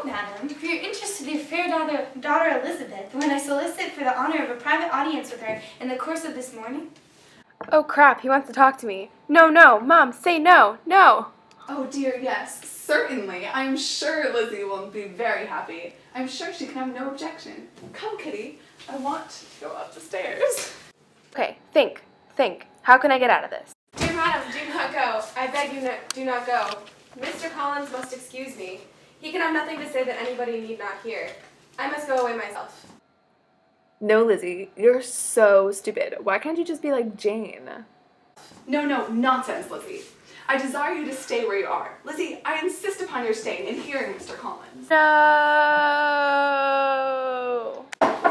hope, madam, for your interest to your fair daughter Elizabeth when I solicit for the honor of a private audience with her in the course of this morning. Oh crap, he wants to talk to me. No, Mom, say no, no. Oh dear, yes, certainly. I'm sure Lizzie will be very happy. I'm sure she can have no objection. Come, Kitty, I want to go up the stairs. Okay, think. How can I get out of this? Dear madam, do not go. I beg you, do not go. Mr. Collins must excuse me. He can have nothing to say that anybody need not hear. I must go away myself. No, Lizzie, you're so stupid. Why can't you just be like Jane? No, nonsense, Lizzie. I desire you to stay where you are. Lizzie, I insist upon your staying and hearing Mr. Collins. No.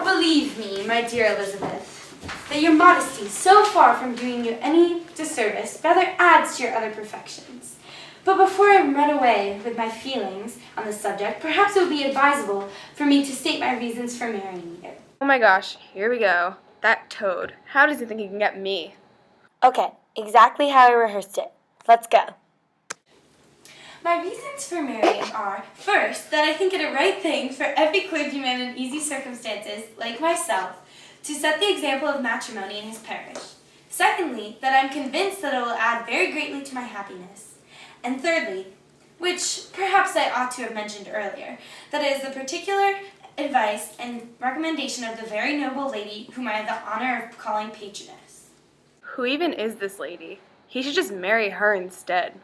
Believe me, my dear Elizabeth, that your modesty, so far from doing you any disservice, rather adds to your other perfections. But before I run away with my feelings on the subject, perhaps it would be advisable for me to state my reasons for marrying you. Oh my gosh, here we go. That toad. How does he think he can get me? Okay, exactly how I rehearsed it. Let's go. My reasons for marrying are, first, that I think it a right thing for every clergyman in easy circumstances, like myself, to set the example of matrimony in his parish. Secondly, that I'm convinced that it will add very greatly to my happiness. And thirdly, which perhaps I ought to have mentioned earlier, that it is the particular advice and recommendation of the very noble lady whom I have the honor of calling patroness. Who even is this lady? He should just marry her instead.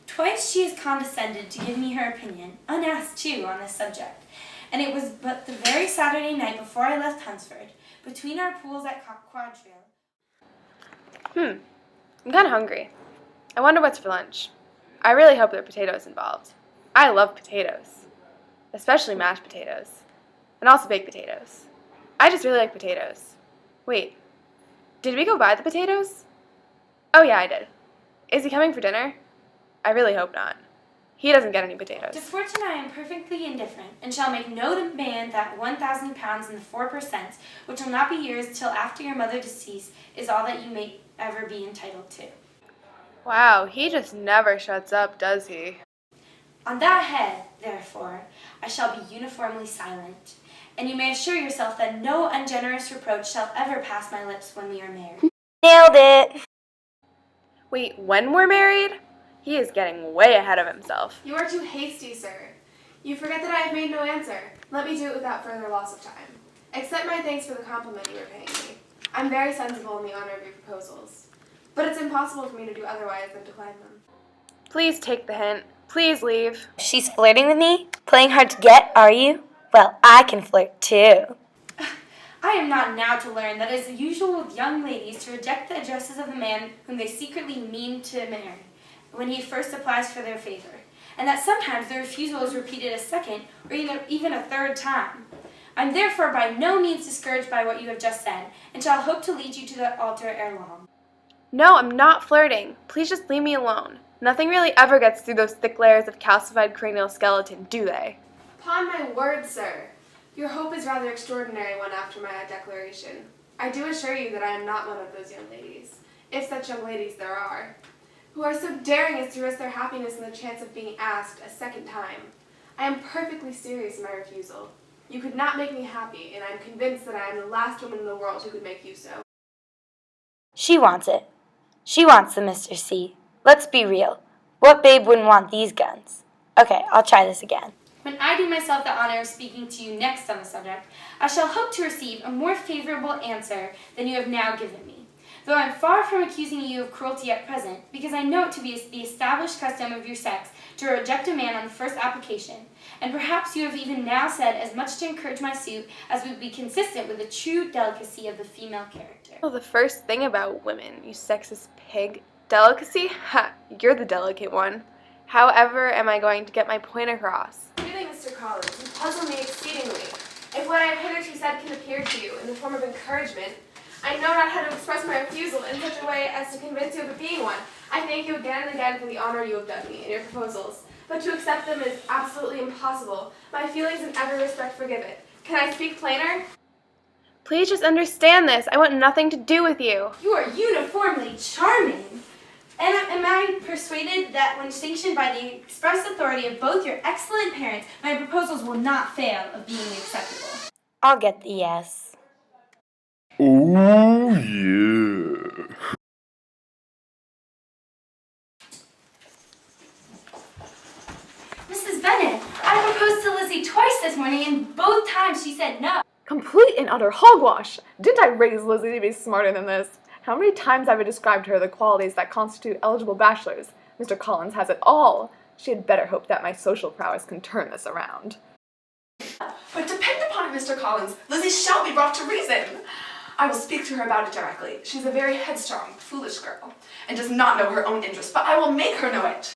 Twice she has condescended to give me her opinion, unasked too, on this subject, and it was but the very Saturday night before I left Hunsford, between our pools at Quadrille. I'm kind of hungry. I wonder what's for lunch. I really hope there are potatoes involved. I love potatoes, especially mashed potatoes, and also baked potatoes. I just really like potatoes. Wait, did we go buy the potatoes? Oh yeah, I did. Is he coming for dinner? I really hope not. He doesn't get any potatoes. To fortune I am perfectly indifferent, and shall make no demand that 1,000 pounds and the 4%, which will not be yours till after your mother decease, is all that you may ever be entitled to. Wow, he just never shuts up, does he? On that head, therefore, I shall be uniformly silent, and you may assure yourself that no ungenerous reproach shall ever pass my lips when we are married. Nailed it! Wait, when we're married? He is getting way ahead of himself. You are too hasty, sir. You forget that I have made no answer. Let me do it without further loss of time. Accept my thanks for the compliment you are paying me. I'm very sensible in the honor of your proposals. But it's impossible for me to do otherwise than decline them. Please take the hint. Please leave. She's flirting with me? Playing hard to get, are you? Well, I can flirt too. I am not now to learn that it is usual with young ladies to reject the addresses of the man whom they secretly mean to marry when he first applies for their favor, and that sometimes the refusal is repeated a second or even a third time. I am therefore by no means discouraged by what you have just said, and shall hope to lead you to the altar ere long. No, I'm not flirting. Please just leave me alone. Nothing really ever gets through those thick layers of calcified cranial skeleton, do they? Upon my word, sir, your hope is rather extraordinary one after my declaration. I do assure you that I am not one of those young ladies, if such young ladies there are, who are so daring as to risk their happiness in the chance of being asked a second time. I am perfectly serious in my refusal. You could not make me happy, and I am convinced that I am the last woman in the world who could make you so. She wants it. She wants the Mr. C. Let's be real. What babe wouldn't want these guns? Okay, I'll try this again. When I do myself the honor of speaking to you next on the subject, I shall hope to receive a more favorable answer than you have now given me. Though I am far from accusing you of cruelty at present, because I know it to be the established custom of your sex to reject a man on the first application, and perhaps you have even now said as much to encourage my suit as would be consistent with the true delicacy of the female character. Well, the first thing about women, you sexist pig. Delicacy? Ha! You're the delicate one. However am I going to get my point across? Really, Mr. Collins, you puzzle me exceedingly. If what I have hitherto said can appear to you in the form of encouragement, I know not how to express my refusal in such a way as to convince you of it being one. I thank you again and again for the honor you have done me in your proposals, but to accept them is absolutely impossible. My feelings in every respect forgive it. Can I speak plainer? Please just understand this. I want nothing to do with you. You are uniformly charming. And am I persuaded that when sanctioned by the express authority of both your excellent parents, my proposals will not fail of being acceptable? I'll get the yes. Oh, yeah. Mrs. Bennet, I proposed to Lizzie twice this morning, and both times she said no. Complete and utter hogwash! Didn't I raise Lizzie to be smarter than this? How many times have I described to her the qualities that constitute eligible bachelors? Mr. Collins has it all. She had better hope that my social prowess can turn this around. But depend upon it, Mr. Collins. Lizzie shall be brought to reason. I will speak to her about it directly. She's a very headstrong, foolish girl, and does not know her own interests, but I will make her know it.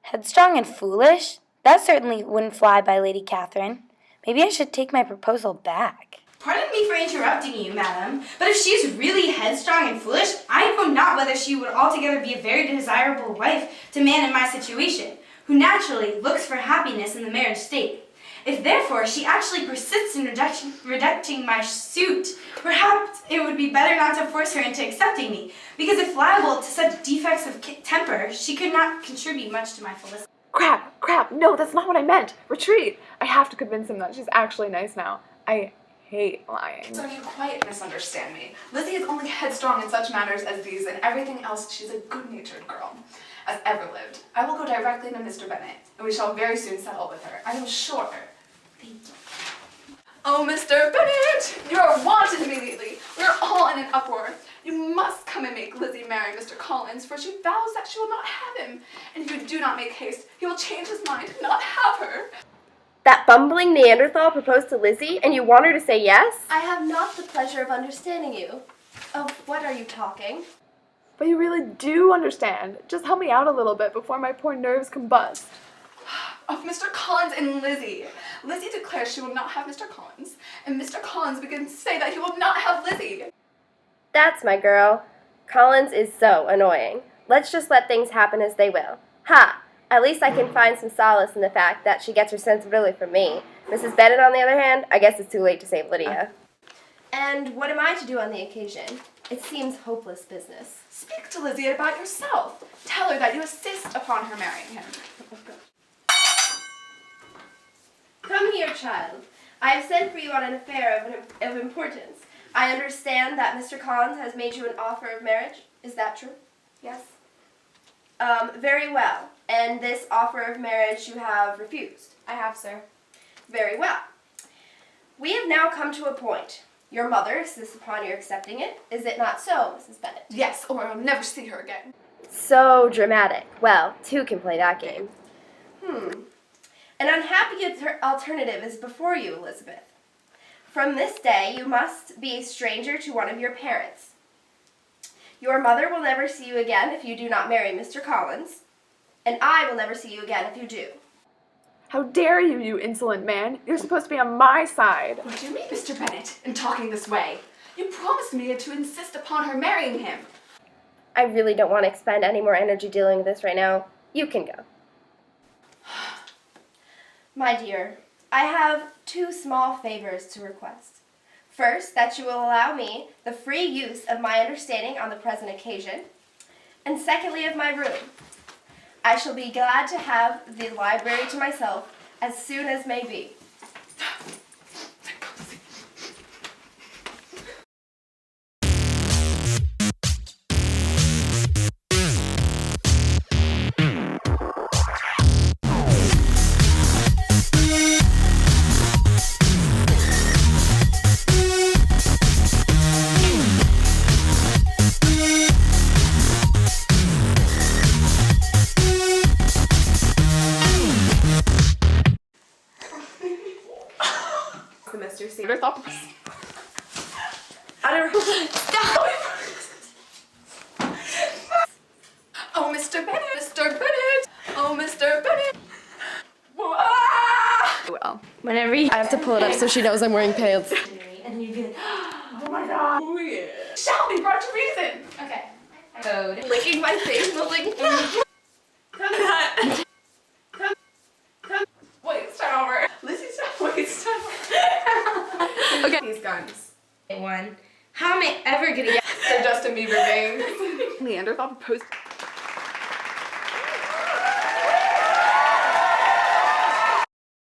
Headstrong and foolish? That certainly wouldn't fly by Lady Catherine. Maybe I should take my proposal back. Pardon me for interrupting you, madam, but if she is really headstrong and foolish, I know not whether she would altogether be a very desirable wife to a man in my situation, who naturally looks for happiness in the marriage state. If therefore she actually persists in rejecting my suit, perhaps it would be better not to force her into accepting me, because if liable to such defects of temper, she could not contribute much to my felicity. Crap, no, that's not what I meant. Retreat. I have to convince him that she's actually nice now. I hate lying. So you quite misunderstand me. Lizzie is only headstrong in such matters as these, and everything else she's a good-natured girl as ever lived. I will go directly to Mr. Bennet, and we shall very soon settle with her. I am sure. Oh, Mr. Bennet, you are wanted immediately. We are all in an uproar. You must come and make Lizzie marry Mr. Collins, for she vows that she will not have him. And if you do not make haste, he will change his mind and not have her. That bumbling Neanderthal proposed to Lizzie, and you want her to say yes? I have not the pleasure of understanding you. Of what are you talking? But you really do understand. Just help me out a little bit before my poor nerves combust. Of Mr. Collins and Lizzie. Lizzie declares she will not have Mr. Collins, and Mr. Collins begins to say that he will not have Lizzie. That's my girl. Collins is so annoying. Let's just let things happen as they will. Ha! At least I can find some solace in the fact that she gets her sensibility from me. Mrs. Bennet, on the other hand, I guess it's too late to save Lydia. And what am I to do on the occasion? It seems hopeless business. Speak to Lizzie about yourself. Tell her that you insist upon her marrying him. Come here, child. I have sent for you on an affair of importance. I understand that Mr. Collins has made you an offer of marriage. Is that true? Yes? Very well. And this offer of marriage you have refused? I have, sir. Very well. We have now come to a point. Your mother insists upon your accepting it. Is it not so, Mrs. Bennet? Yes, or I'll never see her again. So dramatic. Well, two can play that game. An unhappy alternative is before you, Elizabeth. From this day, you must be a stranger to one of your parents. Your mother will never see you again if you do not marry Mr. Collins, and I will never see you again if you do. How dare you, you insolent man? You're supposed to be on my side. What do you mean, Mr. Bennet, in talking this way? You promised me to insist upon her marrying him. I really don't want to expend any more energy dealing with this right now. You can go. My dear, I have two small favors to request. First, that you will allow me the free use of my understanding on the present occasion, and secondly, of my room. I shall be glad to have the library to myself as soon as may be. Semester Saber thought. Oh, Mr. Bennet! Mr. Bennet! Oh, Mr. Bennet! Well, Whenever you I have to pull it up so she knows I'm wearing pants. and you'd be like, oh my god! Oh yeah! Shall be brought to reason! okay. Code. Licking my face, moving. Wait, start over. Lizzie, start over. Okay. These guns. One. How am I ever gonna get the Justin Bieber bangs. Neanderthal proposed.